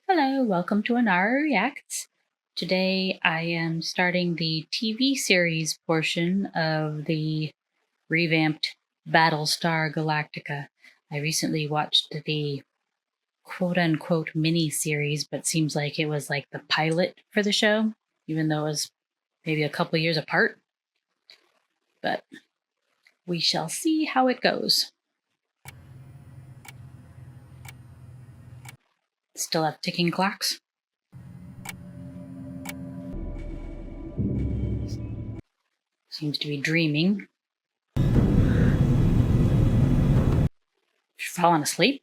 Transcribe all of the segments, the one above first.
Hello, welcome to Anara Reacts. Today I am starting the TV series portion of the revamped Battlestar Galactica. I recently watched the quote-unquote mini-series, but seems like it was like the pilot for the show, even though it was maybe a couple years apart. But we shall see how it goes. Still have ticking clocks. Seems to be dreaming. Falling asleep?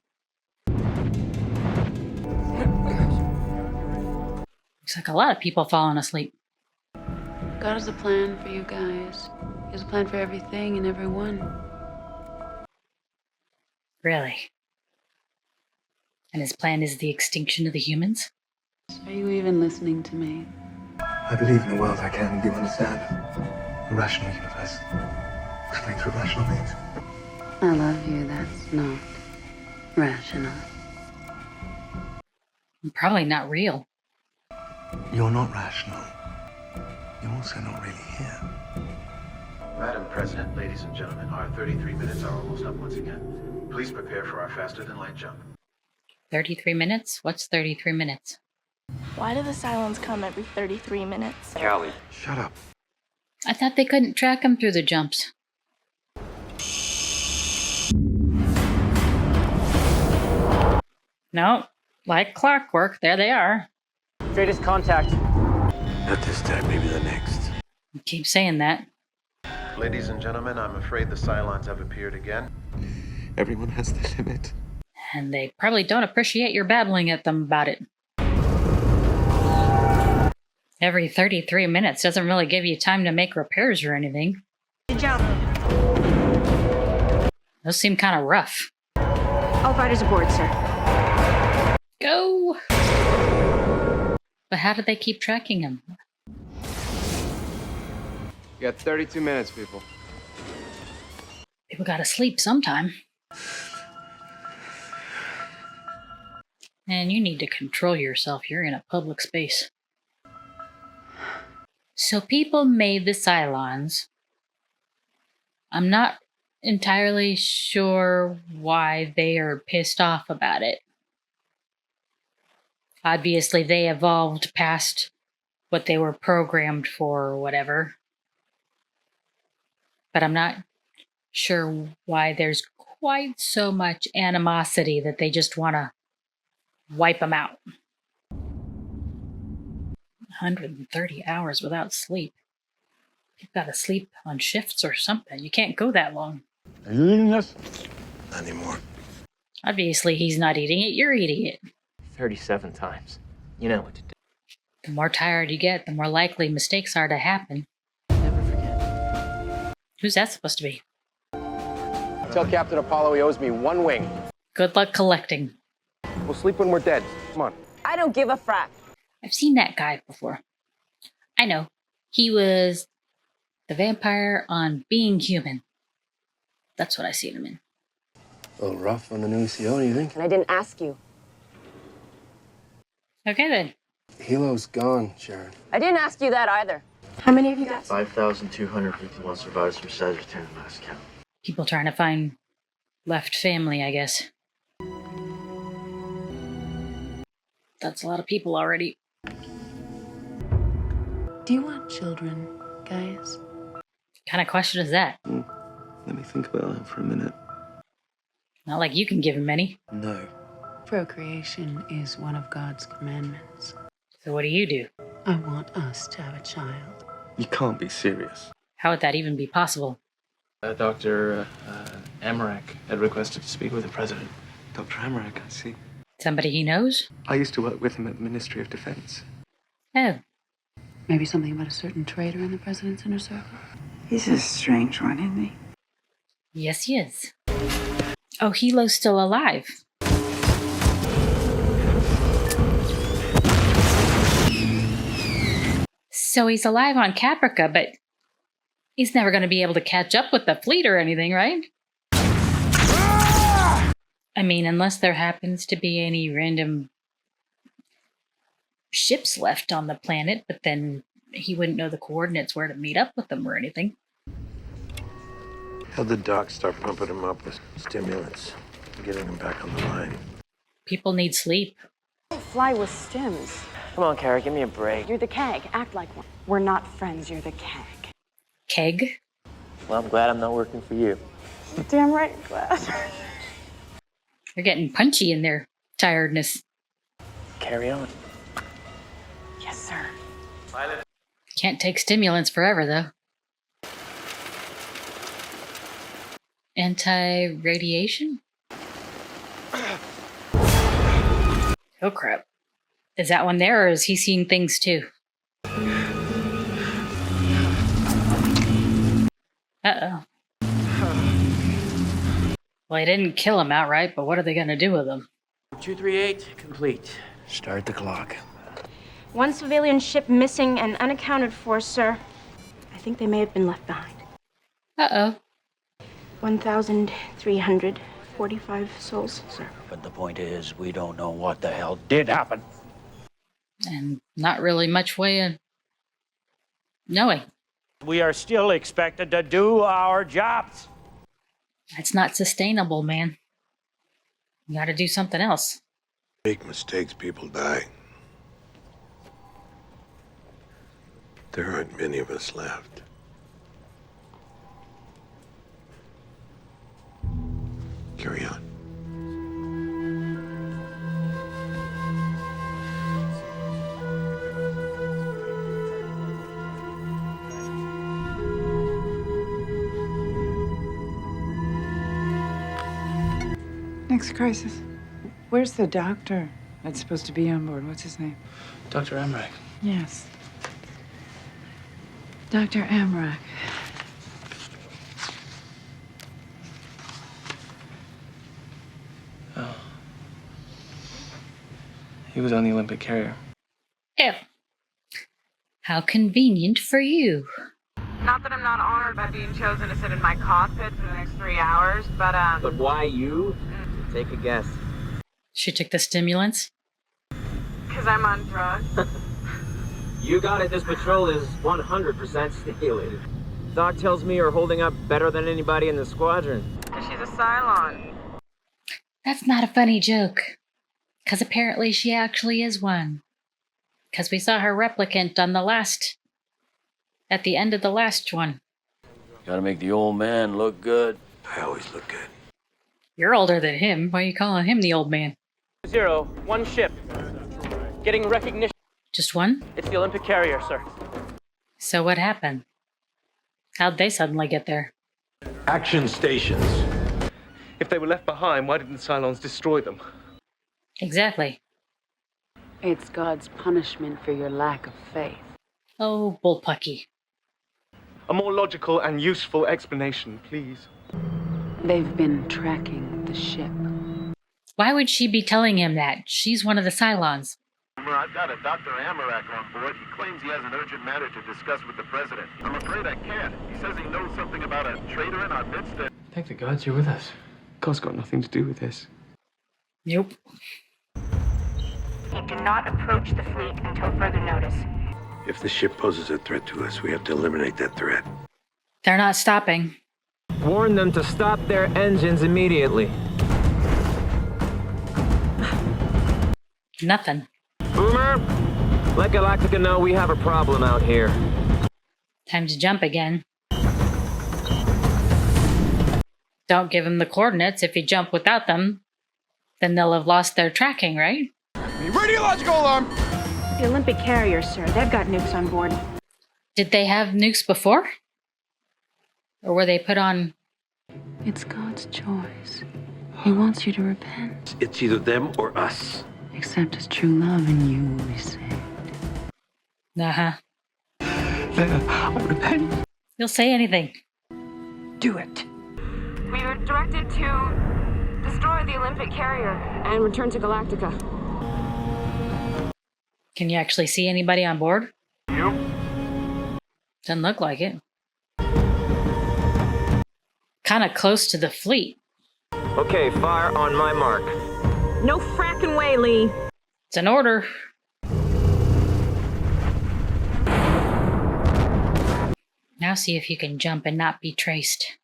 Looks like a lot of people falling asleep. God has a plan for you guys. He has a plan for everything and everyone. Really? And his plan is the extinction of the humans? Are you even listening to me? I believe in a world I can, do you understand? A rational universe. Explain through rational means. I love you, that's not rational. Probably not real. You're not rational. You're also not really here. Madam President, ladies and gentlemen, our 33 minutes are almost up once again. Please prepare for our faster-than-light jump. 33 minutes? What's 33 minutes? Why do the Cylons come every 33 minutes? Callie. Shut up. I thought they couldn't track him through the jumps. No, like clockwork, there they are. Straightest contact. Not this time, maybe the next. You keep saying that. Ladies and gentlemen, I'm afraid the Cylons have appeared again. Everyone has their limit. And they probably don't appreciate your babbling at them about it. Every 33 minutes doesn't really give you time to make repairs or anything. Jump. Those seem kind of rough. All fighters aboard, sir. Go! But how did they keep tracking him? You got 32 minutes, people. People gotta sleep sometime. And you need to control yourself. You're in a public space. So people made the Cylons. I'm not entirely sure why they are pissed off about it. Obviously, they evolved past what they were programmed for or whatever. But I'm not sure why there's quite so much animosity that they just want to wipe them out. 130 hours without sleep. You've got to sleep on shifts or something. You can't go that long. Are you eating this? Not anymore. Obviously, he's not eating it. You're eating it. 37 times. You know what to do. The more tired you get, the more likely mistakes are to happen. Never forget. Who's that supposed to be? Tell Captain Apollo he owes me one wing. Good luck collecting. We'll sleep when we're dead. Come on. I don't give a frack. I've seen that guy before. I know. He was the vampire on Being Human. That's what I see him in. A little rough on the new CO, do you think? And I didn't ask you. Okay then. Helo's gone, Sharon. I didn't ask you that either. How many have you got? 5,251 survivors from Sagittarius last count. People trying to find left family, I guess. That's a lot of people already. Do you want children, guys? What kind of question is that? Let me think about that for a minute. Not like you can give him any. No. Procreation is one of God's commandments. So what do you do? I want us to have a child. You can't be serious. How would that even be possible? Dr. Amarak had requested to speak with the president. Dr. Amarak, I see. Somebody he knows? I used to work with him at the Ministry of Defense. Oh, Maybe something about a certain traitor in the president's inner circle? He's a strange one, isn't he? yes he is. Oh, Hilo's still alive. So he's alive on Caprica, but he's never going to be able to catch up with the fleet or anything, right? I mean, unless there happens to be any random ships left on the planet, but then he wouldn't know the coordinates where to meet up with them or anything. Had the doc start pumping him up with stimulants, getting him back on the line. People need sleep. Fly with stims. Come on, Kara, give me a break. You're the keg. Act like one. We're not friends. You're the keg. Keg? Well, I'm glad I'm not working for you. Damn right, glad. They're getting punchy in their tiredness. Carry on. Yes, sir. Can't take stimulants forever, though. Anti-radiation? Oh, crap. Is that one there, or is he seeing things, too? Uh-oh. Well, he didn't kill him outright, but what are they going to do with him? 238, complete. Start the clock. One civilian ship missing and unaccounted for, sir. I think they may have been left behind. Uh-oh. 1,345 souls, sir. But the point is, we don't know what the hell did happen. And not really much way of knowing. We are still expected to do our jobs. That's not sustainable, man. You gotta do something else. Make mistakes, people die. There aren't many of us left. Carry on. Next crisis. Where's the doctor that's supposed to be on board? What's his name? Dr. Emmerich. Yes. Dr. Amrak. Oh. He was on the Olympic carrier. Ew. How convenient for you. Not that I'm not honored by being chosen to sit in my cockpit for the next 3 hours, but But why you? Take a guess. She took the stimulants? because I'm on drugs. You got it. This patrol is 100% stimulated. Doc tells me you're holding up better than anybody in the squadron. She's a Cylon. That's not a funny joke. Because apparently she actually is one. Because we saw her replicant on at the end of the last one. Gotta make the old man look good. I always look good. You're older than him. Why are you calling him the old man? 0, one ship. Getting recognition. Just one? It's the Olympic carrier, sir. So what happened? How'd they suddenly get there? Action stations. If they were left behind, why didn't the Cylons destroy them? Exactly. It's God's punishment for your lack of faith. Oh, bullpucky. A more logical and useful explanation, please. They've been tracking the ship. Why would she be telling him that? She's one of the Cylons. I've got a Dr. Amrak on board. He claims he has an urgent matter to discuss with the president. I'm afraid I can't. He says he knows something about a traitor in our midst. Thank the gods you're with us. God's got nothing to do with this. Nope. Do not approach the fleet until further notice. If the ship poses a threat to us, we have to eliminate that threat. They're not stopping. Warn them to stop their engines immediately. Nothing. Boomer, let Galactica know we have a problem out here. Time to jump again. Don't give them the coordinates. If you jump without them, then they'll have lost their tracking, right? Radiological alarm! The Olympic carrier, sir. They've got nukes on board. Did they have nukes before? Or were they put on? It's God's choice. He wants you to repent. It's either them or us. Accept his true love and you will be saved. Uh-huh. I repent. You'll say anything. Do it. We were directed to destroy the Olympic carrier and return to Galactica. Can you actually see anybody on board? You? Doesn't look like it. Kind of close to the fleet. Okay, fire on my mark. No fracking way, Lee. It's an order. Now see if you can jump and not be traced.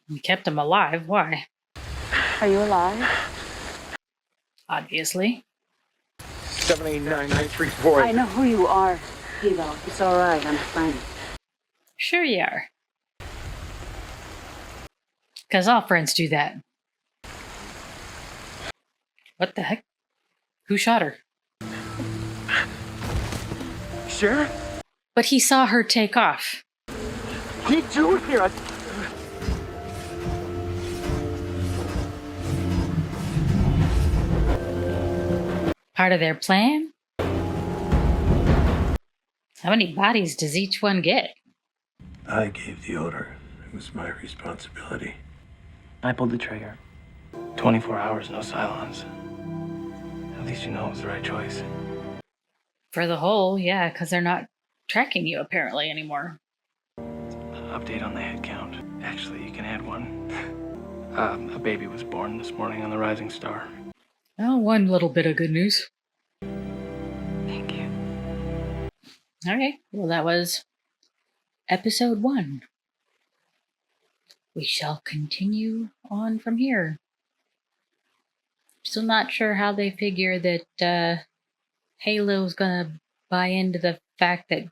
You kept him alive. Why? Are you alive? Obviously. 789-934. I know who you are, Hilo. It's all right. I'm a friend. Sure you are. Because all friends do that. What the heck? Who shot her? Sure? But he saw her take off. What are you doing here? Part of their plan? How many bodies does each one get? I gave the order. It was my responsibility. I pulled the trigger. 24 hours, no Cylons. At least you know it was the right choice. For the whole, yeah, because they're not tracking you apparently anymore. Update on the head count. Actually, you can add one. A baby was born this morning on the Rising Star. Oh, one little bit of good news. Thank you. Okay, well, that was episode 1. We shall continue on from here. Still not sure how they figure that Halo's gonna buy into the fact that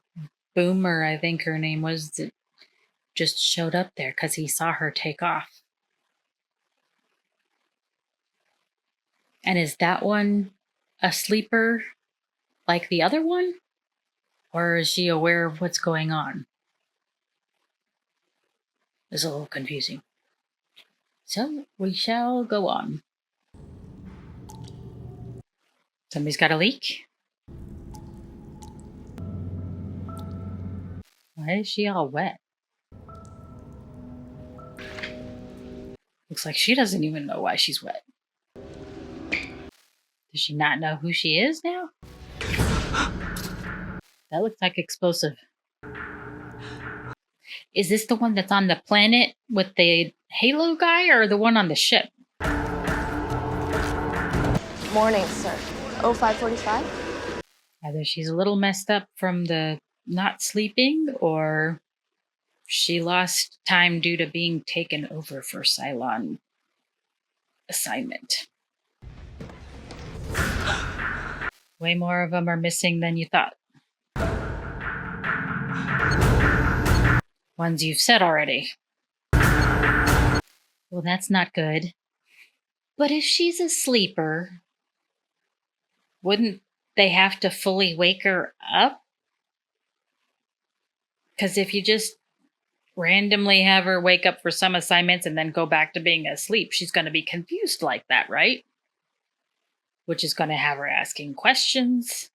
Boomer, I think her name was, that just showed up there because he saw her take off. And is that one a sleeper like the other one? Or is she aware of what's going on? It's a little confusing. So we shall go on. Somebody's got a leak. Why is she all wet? Looks like she doesn't even know why she's wet. Does she not know who she is now? That looks like explosive. Is this the one that's on the planet with the Halo guy or the one on the ship? Morning, sir. 0545? Either she's a little messed up from the not sleeping, or she lost time due to being taken over for Cylon assignment. Way more of them are missing than you thought. Ones you've said already. Well, that's not good. But if she's a sleeper, wouldn't they have to fully wake her up? Because if you just randomly have her wake up for some assignments and then go back to being asleep, she's going to be confused like that, right? Which is going to have her asking questions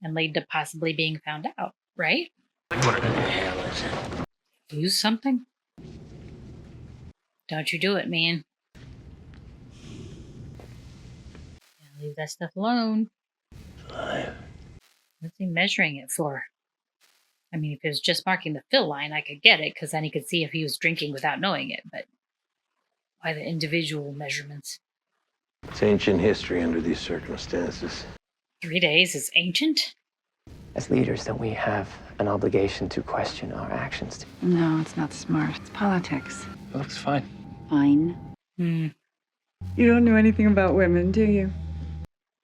and lead to possibly being found out, right? What the hell is it? Lose something? Don't you do it, man. Leave that stuff alone. Alive. What's he measuring it for? I mean, if it was just marking the fill line, I could get it, because then he could see if he was drinking without knowing it, but why the individual measurements? It's ancient history under these circumstances. 3 days is ancient? As leaders, don't we have an obligation to question our actions? No, it's not smart. It's politics. It looks fine. Fine. Hmm. You don't know anything about women, do you?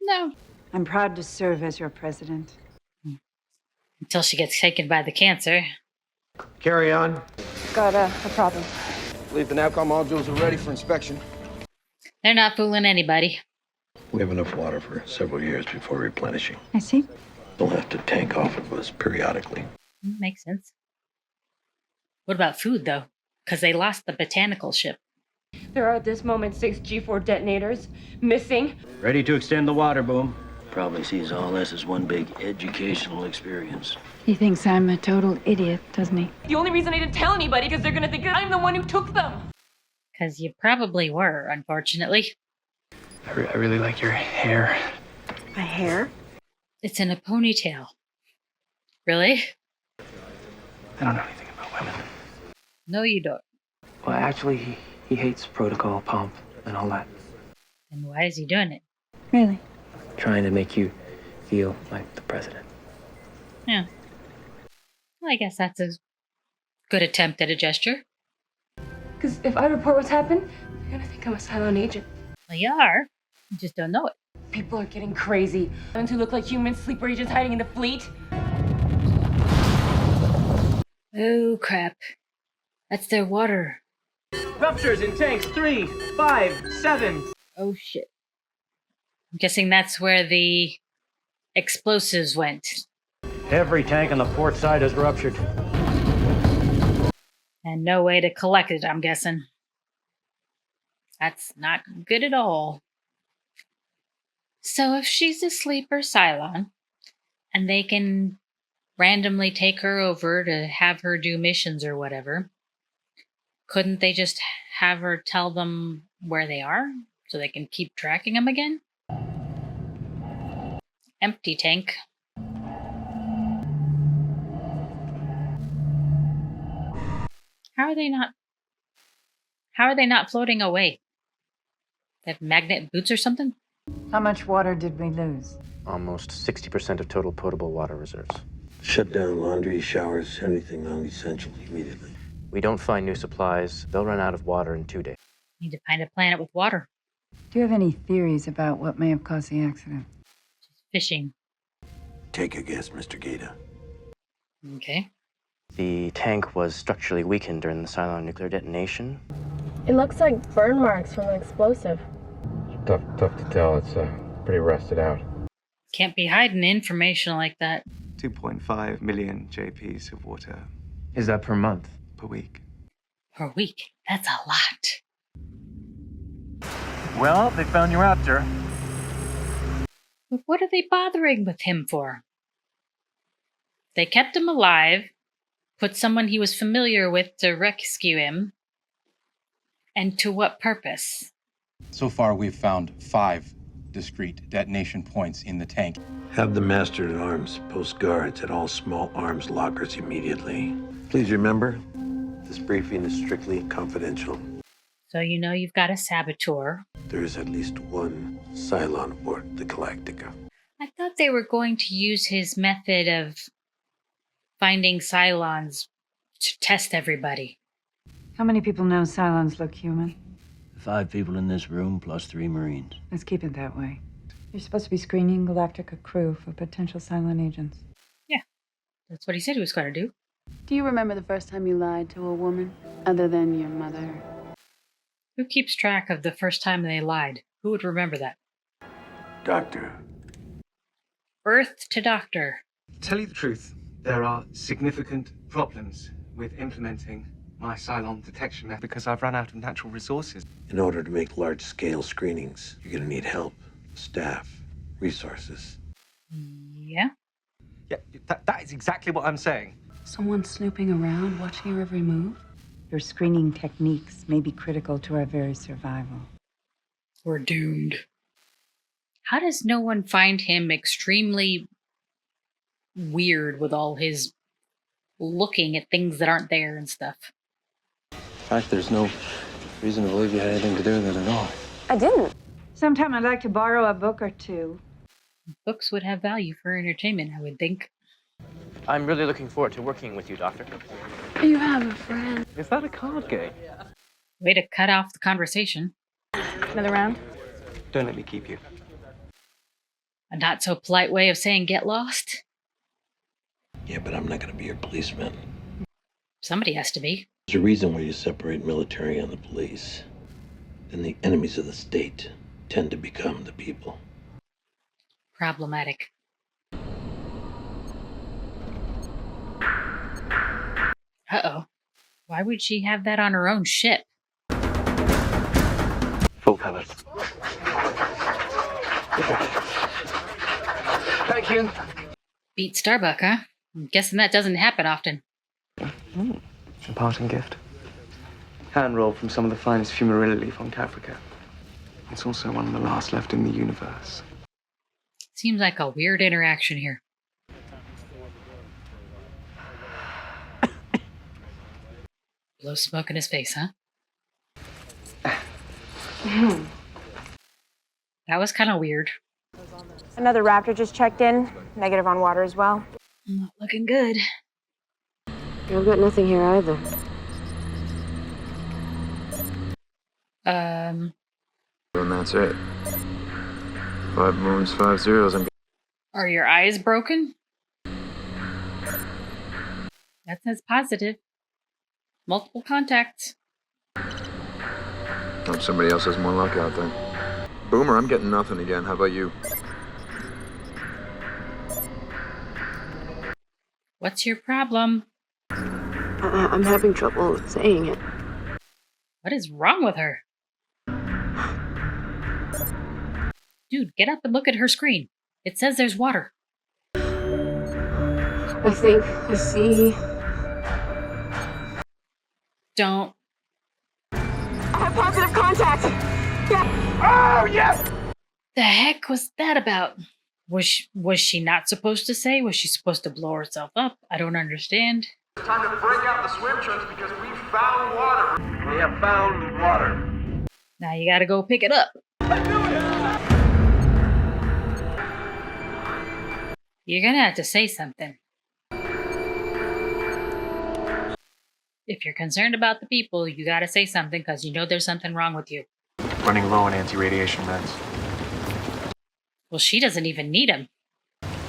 No. I'm proud to serve as your president. Until she gets taken by the cancer. Carry on. Got a problem. Believe the NAVCOM modules are ready for inspection. They're not fooling anybody. We have enough water for several years before replenishing. I see. We'll have to tank off of us periodically. Makes sense. What about food, though? Because they lost the botanical ship. There are at this moment 6 G4 detonators missing. Ready to extend the water boom. Probably sees all this as one big educational experience. He thinks I'm a total idiot, doesn't he? The only reason I didn't tell anybody because they're gonna think I'm the one who took them. Because you probably were, unfortunately. I really like your hair. My hair? It's in a ponytail. Really? I don't know anything about women. No, you don't. Well, actually, he hates protocol, pomp, and all that. And why is he doing it? Really? trying to make you feel like the president. Yeah. Well, I guess that's a good attempt at a gesture. Because if I report what's happened, they're gonna think I'm a Cylon agent. Well, you are. You just don't know it. People are getting crazy. Cylons who look like human sleeper agents hiding in the fleet. Oh, crap. That's their water. Ruptures in tanks 3, 5, 7. Oh, shit. I'm guessing that's where the explosives went. Every tank on the port side is ruptured. And no way to collect it, I'm guessing. That's not good at all. So if she's a sleeper Cylon, and they can randomly take her over to have her do missions or whatever, couldn't they just have her tell them where they are so they can keep tracking them again? Empty tank. How are they not floating away? They have magnet boots or something? How much water did we lose? Almost 60% of total potable water reserves. Shut down laundry, showers, anything non-essential immediately. We don't find new supplies, they'll run out of water in 2 days. Need to find a planet with water. Do you have any theories about what may have caused the accident? Fishing. Take a guess, Mr. Gaeta. Okay. The tank was structurally weakened during the Cylon nuclear detonation. It looks like burn marks from the explosive. Tough to tell. It's pretty rusted out. Can't be hiding information like that. 2.5 million JPs of water Is that per month? per week. Per week. That's a lot. Well, they found your raptor. But what are they bothering with him for? They kept him alive, put someone he was familiar with to rescue him, and to what purpose? So far, we've found 5 discrete detonation points in the tank. Have the Master at Arms post guards at all small arms lockers immediately. Please remember, this briefing is strictly confidential. So you know you've got a saboteur. There is at least one Cylon aboard the Galactica. I thought they were going to use his method of finding Cylons to test everybody. How many people know Cylons look human? 5 people in this room plus 3 Marines. Let's keep it that way. You're supposed to be screening Galactica crew for potential Cylon agents. Yeah, that's what he said he was going to do. Do you remember the first time you lied to a woman, other than your mother? Who keeps track of the first time they lied? Who would remember that? Doctor. Earth to Doctor. Tell you the truth, there are significant problems with implementing my Cylon detection method because I've run out of natural resources. In order to make large-scale screenings, you're gonna need help, staff, resources. Yeah? Yeah, that is exactly what I'm saying. Someone snooping around, watching your every move? Your screening techniques may be critical to our very survival. We're doomed. How does no one find him extremely weird with all his looking at things that aren't there and stuff? In fact, there's no reason to believe you had anything to do with it at all. I didn't. Sometime I'd like to borrow a book or two. Books would have value for entertainment, I would think. I'm really looking forward to working with you, Doctor. You have a friend. Is that a card game? Way to cut off the conversation. Another round? Don't let me keep you. A not so polite way of saying get lost? Yeah, but I'm not gonna be your policeman. Somebody has to be. There's a reason why you separate military and the police. Then the enemies of the state tend to become the people. Problematic. Uh-oh. Why would she have that on her own ship? Full colors. Thank you. Beat Starbuck, huh? I'm guessing that doesn't happen often. A parting gift. Hand roll from some of the finest fumarilla leaf on Caprica. It's also one of the last left in the universe. Seems like a weird interaction here. Blow smoke in his face, huh? That was kind of weird. Another Raptor just checked in. Negative on water as well. Not looking good. I've got nothing here either. And that's it. 5 moons, 5 zeros. Are your eyes broken? That says positive. Multiple contacts. Hope somebody else has more luck out there. Boomer, I'm getting nothing again. How about you? What's your problem? I'm having trouble saying it. What is wrong with her? Dude, get up and look at her screen. It says there's water. I think I see. Don't. I have positive contact. Yeah. Oh, yes! The heck was that about? Was she not supposed to say? Was she supposed to blow herself up? I don't understand. It's time to break out the swim trunks because we found water. We have found water. Now you gotta go pick it up. You're gonna have to say something. If you're concerned about the people, you gotta say something because you know there's something wrong with you. Running low on anti-radiation meds. Well, she doesn't even need them.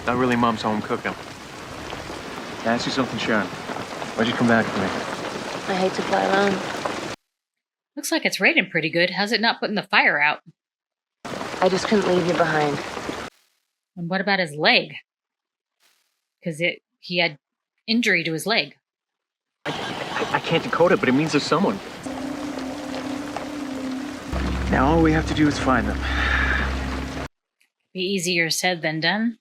Not really Mom's home cooking. Can I ask you something, Sharon? Why'd you come back for me? I hate to fly alone. Looks like it's raining pretty good. How's it not putting the fire out? I just couldn't leave you behind. And what about his leg? Because he had injury to his leg. I can't decode it, but it means there's someone. Now all we have to do is find them. Be easier said than done.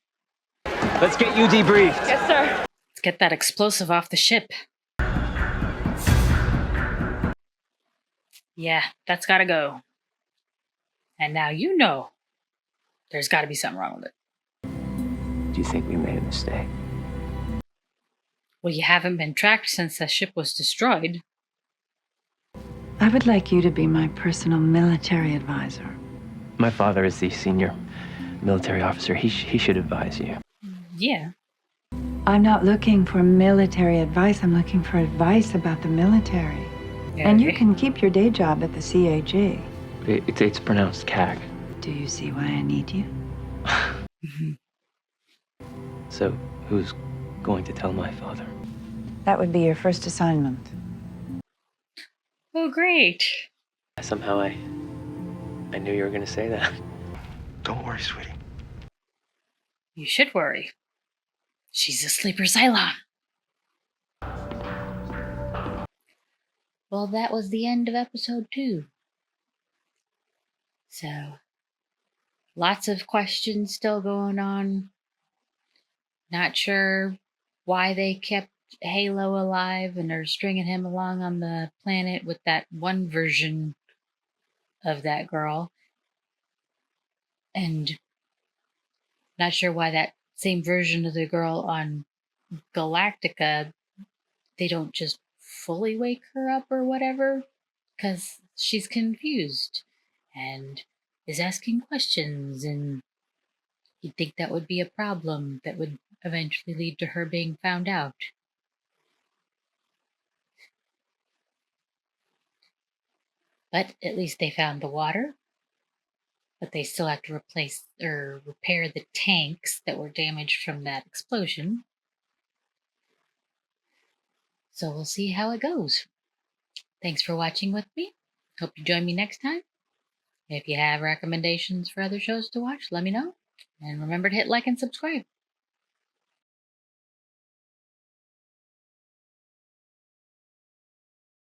Let's get you debriefed. Yes, sir. Let's get that explosive off the ship. Yeah, that's gotta go. And now you know there's gotta be something wrong with it. Do you think we made a mistake? Well, you haven't been tracked since the ship was destroyed. I would like you to be my personal military advisor. My father is the senior military officer. He should advise you. Yeah. I'm not looking for military advice. I'm looking for advice about the military. Yeah, And you okay. can keep your day job at the CAG. It's pronounced CAG. Do you see why I need you? So, who's going to tell my father? That would be your first assignment. Oh, great. Somehow I knew you were going to say that. Don't worry, sweetie. You should worry. She's a sleeper Cylon. Well, that was the end of episode 2. So, lots of questions still going on. Not sure why they kept Halo alive and are stringing him along on the planet with that one version of that girl. And not sure why that same version of the girl on Galactica, they don't just fully wake her up or whatever, because she's confused and is asking questions, and you'd think that would be a problem that would eventually lead to her being found out. But at least they found the water. But they still have to replace or repair the tanks that were damaged from that explosion. So we'll see how it goes. Thanks for watching with me. Hope you join me next time. If you have recommendations for other shows to watch, let me know. And remember to hit like and subscribe.